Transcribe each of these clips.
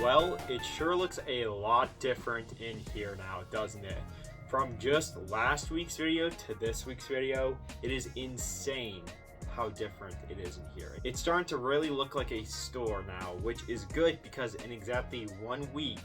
Well, it sure looks a lot different in here now, doesn't it? From just last week's video to this week's video, it is insane how different it is in here. It's starting to really look like a store now, which is good because in exactly 1 week,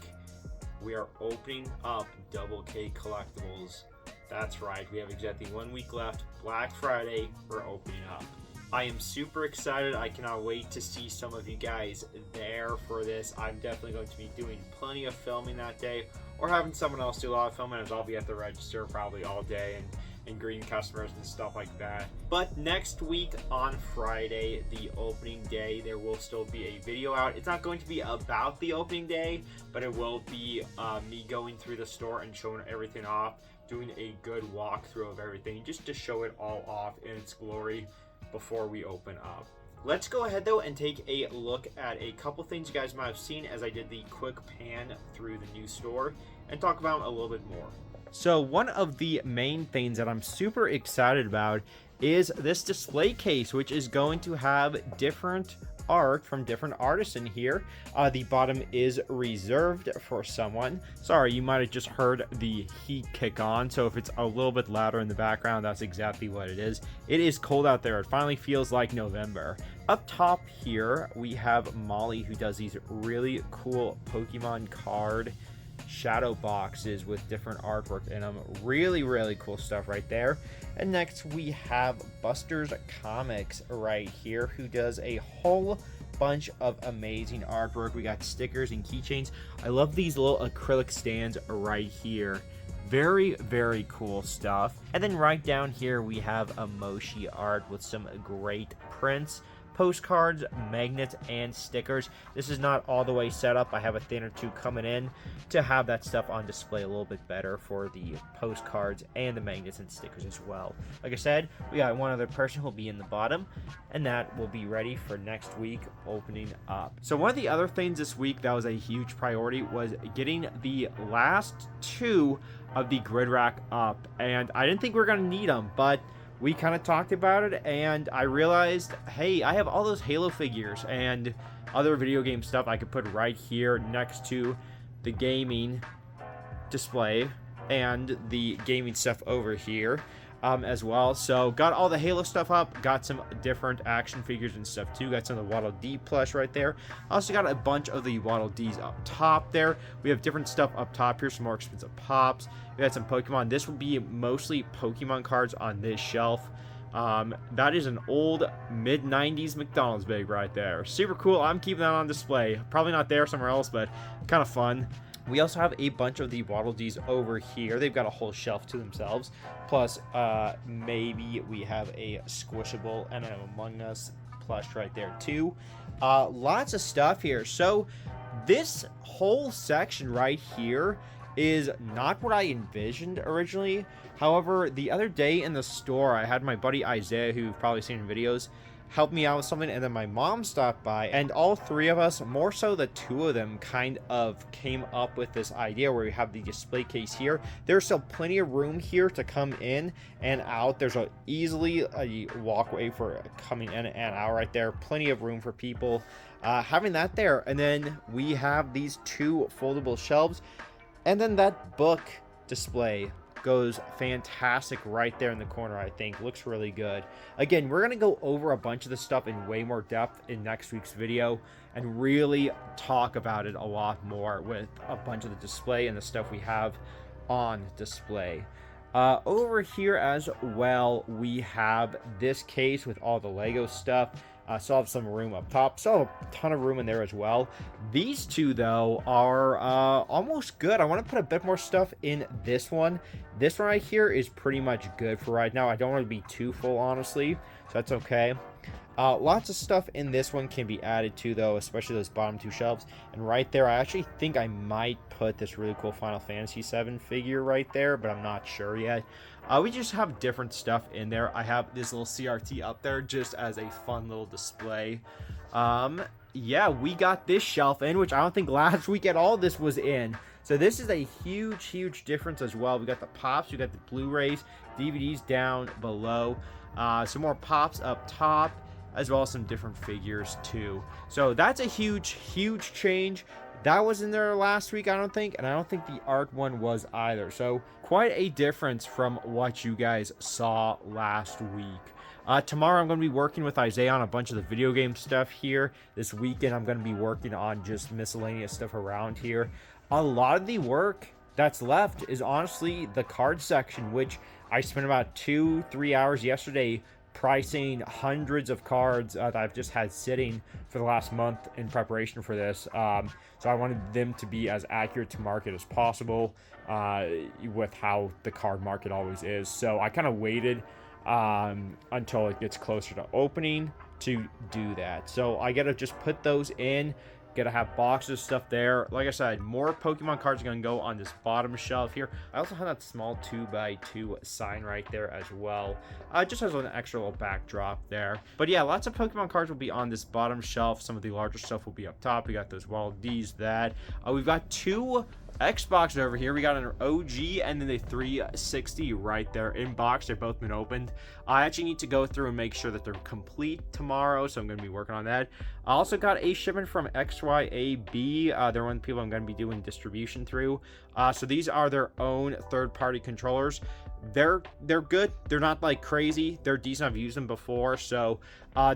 we are opening up DoubleKCollectibles. That's right, we have exactly 1 week left. Black Friday, we're opening up. I am super excited. I cannot wait to see some of you guys there for this. I'm definitely going to be doing plenty of filming that day, or having someone else do a lot of filming, as I'll be at the register probably all day and greeting customers and stuff like that. But next week on Friday, the opening day, there will still be a video out. It's not going to be about the opening day, but it will be me going through the store and showing everything off, doing a good walkthrough of everything, just to show it all off in its glory before we open up. Let's go ahead though and take a look at a couple things you guys might have seen as I did the quick pan through the new store and talk about them a little bit more. So one of the main things that I'm super excited about is this display case, which is going to have different art from different artists in here. The bottom is reserved for someone. Sorry, you might have just heard the heat kick on, so if it's a little bit louder in the background, that's exactly what it is. It is cold out there. It finally feels like November. Up top here, we have Molly, who does these really cool Pokemon card shadow boxes with different artwork in them. Really cool stuff right there. And next we have Buster's Comics right here, who does a whole bunch of amazing artwork. We got stickers and keychains. I love these little acrylic stands right here. Very cool stuff. And then right down here we have Emoji art with some great prints, postcards, magnets, and stickers. This is not all the way set up. I have a thing or two coming in to have that stuff on display a little bit better for the postcards and the magnets and stickers as well. Like I said, we got one other person who'll be in the bottom, and that will be ready for next week opening up. So one of the other things this week that was a huge priority was getting the last two of the grid rack up, and I didn't think we were going to need them, but we kind of talked about it, and I realized, hey, I have all those Halo figures and other video game stuff I could put right here next to the gaming display and the gaming stuff over here as well. So got all the Halo stuff up, got some different action figures and stuff too. Got some of the Waddle Dee plush right there. Also got a bunch of the Waddle Dees up top there. We have different stuff up top here, some more expensive pops. We got some Pokemon. This will be mostly Pokemon cards on this shelf. That is an old mid-90s McDonald's bag right there. Super cool. I'm keeping that on display. Probably not there, somewhere else, but kind of fun. We also have a bunch of the Waddle Dees over here. They've got a whole shelf to themselves. Plus, maybe we have a Squishable and an Among Us plush right there too. Lots of stuff here. So this whole section right here is not what I envisioned originally. However, the other day in the store, I had my buddy Isaiah, who you've probably seen in videos, help me out with something, and then my mom stopped by, and all three of us, more so the two of them, kind of came up with this idea where we have the display case here. There's still plenty of room here to come in and out. There's easily a walkway for coming in and out right there. Plenty of room for people having that there. And then we have these two foldable shelves, and then that book display goes fantastic right there in the corner. I think looks really good. Again, we're gonna go over a bunch of this stuff in way more depth in next week's video and really talk about it a lot more with a bunch of the display and the stuff we have on display. Over here as well, we have this case with all the Lego stuff. Still have some room up top. Still have a ton of room in there as well. These two, though, are almost good. I want to put a bit more stuff in this one. This one right here is pretty much good for right now. I don't want to be too full, honestly, so that's okay. Lots of stuff in this one can be added to, though, especially those bottom two shelves. And right there, I actually think I might put this really cool Final Fantasy VII figure right there, but I'm not sure yet. We just have different stuff in there. I have this little CRT up there just as a fun little display. Yeah, we got this shelf in, which I don't think last week at all this was in. So this is a huge difference as well. We got the pops, we got the Blu-rays, DVDs down below, some more pops up top, as well as some different figures too. So that's a huge change. That was in there last week, I don't think, and I don't think the art one was either. So quite a difference from what you guys saw last week. Tomorrow I'm going to be working with Isaiah on a bunch of the video game stuff here. This weekend I'm going to be working on just miscellaneous stuff around here. A lot of the work that's left is honestly the card section, which I spent about 2-3 hours yesterday pricing hundreds of cards that I've just had sitting for the last month in preparation for this. So I wanted them to be as accurate to market as possible with how the card market always is. So I kind of waited until it gets closer to opening to do that. So I gotta just put those in. Gotta have boxes of stuff there. Like I said, more Pokemon cards are gonna go on this bottom shelf here. I also have that small 2x2 sign right there as well. Just as an extra little backdrop there. But yeah, lots of Pokemon cards will be on this bottom shelf. Some of the larger stuff will be up top. We got those Wild D's, that. We've got two Xboxes over here. We got an OG and then the 360 right there in box. They've both been opened. I actually need to go through and make sure that they're complete tomorrow, so I'm going to be working on that. I also got a shipment from XYAB. They're one of the people I'm going to be doing distribution through. So these are their own third-party controllers. They're good. They're not like crazy. They're decent. I've used them before, so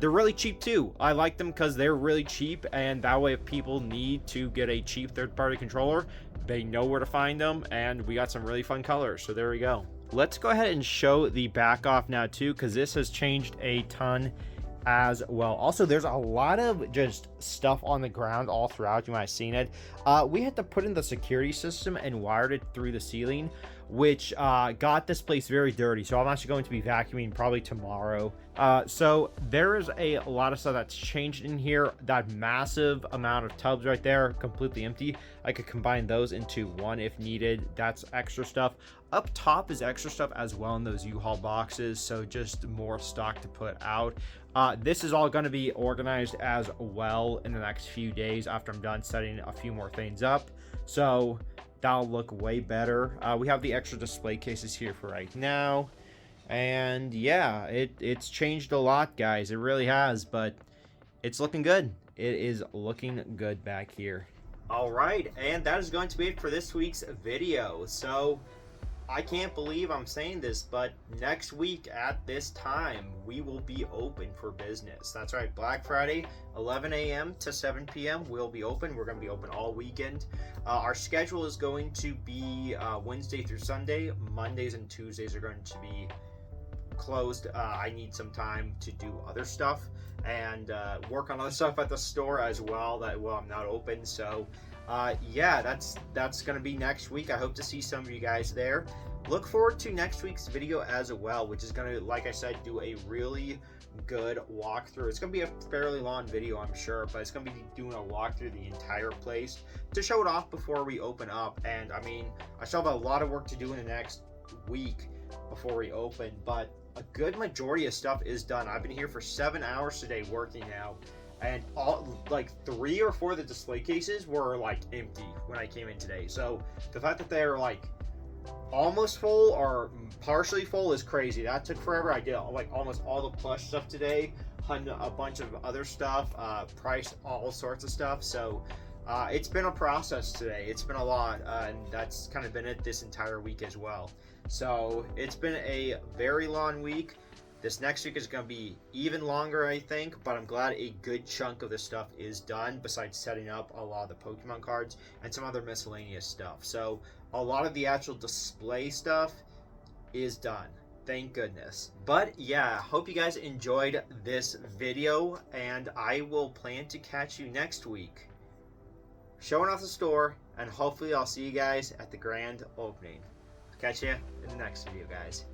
they're really cheap too. I like them because they're really cheap, and that way if people need to get a cheap third-party controller, they know where to find them, and we got some really fun colors, so there we go. Let's go ahead and show the back off now too, because this has changed a ton as well. Also, there's a lot of just stuff on the ground all throughout. You might have seen it. We had to put in the security system and wired it through the ceiling, which got this place very dirty. So I'm actually going to be vacuuming probably tomorrow. So there is a lot of stuff that's changed in here. That massive amount of tubs right there, completely empty. I could combine those into one if needed. That's extra stuff. Up top is extra stuff as well in those U-Haul boxes, so just more stock to put out. This is all going to be organized as well in the next few days after I'm done setting a few more things up. So that'll look way better. We have the extra display cases here for right now. And yeah, it's changed a lot, guys. It really has, but it's looking good. It is looking good back here. All right, and that is going to be it for this week's video. So I can't believe I'm saying this, but next week at this time, we will be open for business. That's right, Black Friday, 11 a.m. to 7 p.m. We'll be open. We're going to be open all weekend. Our schedule is going to be Wednesday through Sunday. Mondays and Tuesdays are going to be closed. I need some time to do other stuff and work on other stuff at the store as well that I'm not open. So yeah, that's gonna be next week. I hope to see some of you guys there. Look forward to next week's video as well, which is gonna, like I said, do a really good walkthrough. It's gonna be a fairly long video, I'm sure, but it's gonna be doing a walkthrough the entire place to show it off before we open up. And I mean, I still have a lot of work to do in the next week before we open, but a good majority of stuff is done. I've been here for 7 hours today working now, and all like 3 or 4 of the display cases were like empty when I came in today. So the fact that they're like almost full or partially full is crazy. That took forever. I did like almost all the plush stuff today, a bunch of other stuff, priced all sorts of stuff. So it's been a process today. It's been a lot, and that's kind of been it this entire week as well. So it's been a very long week. This next week is going to be even longer, I think, but I'm glad a good chunk of the stuff is done besides setting up a lot of the Pokemon cards and some other miscellaneous stuff. So a lot of the actual display stuff is done. Thank goodness. But yeah, hope you guys enjoyed this video, and I will plan to catch you next week showing off the store, and hopefully I'll see you guys at the grand opening. Catch you in the next video, guys.